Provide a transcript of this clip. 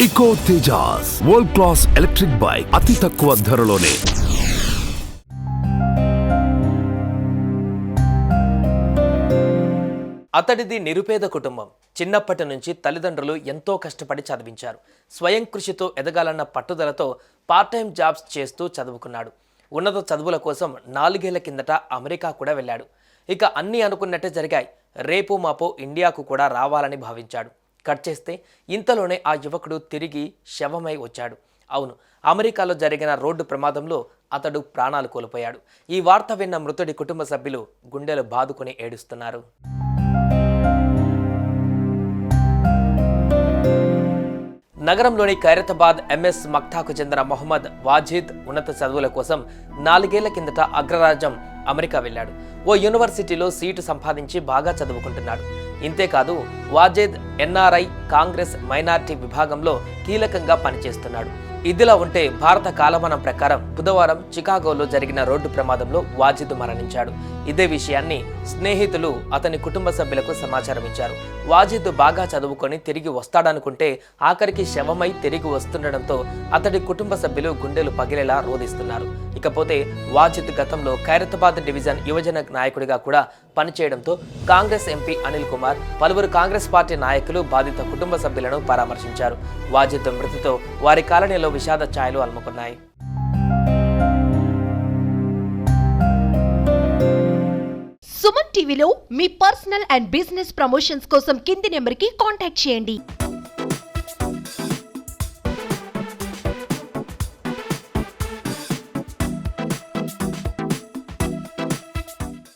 Eco Tejas world class electric bike అతి తక్కువ ధరలోనే. అతడిది నిరుపేద కుటుంబం. చిన్నప్పటి నుంచి తల్లిదండ్రులు ఎంతో కష్టపడి చదివించారు. స్వయం కృషితో ఎదగాలన్న పట్టుదలతో పార్ట్ టైం జాబ్స్ చేస్తూ చదువుకున్నాడు. ఉన్నత చదువుల కోసం 4 ఏళ్ల కిందట అమెరికా కూడా వెళ్ళాడు. ఇక అన్నీ అనుకున్నట్టే జరిగాయి. రేపు మాపో ఇండియాకు కూడా రావాలని భావించాడు. కట్ చేస్తే ఇంతలోనే ఆ యువకుడు తిరిగి శవమై వచ్చాడు. అవును, అమెరికాలో జరిగిన రోడ్డు ప్రమాదంలో అతడు ప్రాణాలు కోల్పోయాడు. ఈ వార్త విన్న మృతుడి కుటుంబ సభ్యులు గుండెలు బాదుకుని ఏడుస్తున్నారు. నగరంలోని ఖైరతాబాద్ ఎంఎస్ మక్తాకు చెందిన మొహమ్మద్ వాజిద్ ఉన్నత చదువుల కోసం 4 ఏళ్ల కిందట అగ్రరాజ్యం అమెరికా వెళ్ళాడు. ఓ యూనివర్సిటీలో సీటు సంపాదించి బాగా చదువుకుంటున్నాడు. ఇంతేకాదు వాజిద్ ఎన్ఆర్ఐ కాంగ్రెస్ మైనారిటీ విభాగంలో కీలకంగా పనిచేస్తున్నాడు. ఇదిలా ఉంటే భారత కాలమానం ప్రకారం బుధవారం చికాగోలో జరిగిన రోడ్డు ప్రమాదంలో వాజిద్ మరణించాడు. ఇదే విషయాన్ని స్నేహితులు అతని కుటుంబ సభ్యులకు సమాచారం ఇచ్చారు. వాజిద్ బాగా చదువుకొని తిరిగి వస్తాడనుకుంటే ఆఖరికి శవమై తిరిగి వస్తుండడంతో అతడి కుటుంబ సభ్యులు గుండెలు పగిలేలా రోధిస్తున్నారు. ఇకపోతే వాజిద్ గతంలో ఖైరతాబాద్ డివిజన్ యువజన నాయకుడిగా కూడా పనిచేయడంతో కాంగ్రెస్ ఎంపీ అనిల్ కుమార్, పలువురు కాంగ్రెస్ పార్టీ నాయకులు బాధిత కుటుంబ సభ్యులను పరామర్శించారు. వాజిద్ మృతితో వారి కాలనీలో విషాద ఛాయలు అలుముకున్నాయి. సుమన్ టీవీలో మీ పర్సనల్ అండ్ బిజినెస్ ప్రమోషన్స్ కోసం కింది నెంబర్కి కాంటాక్ట్ చేయండి.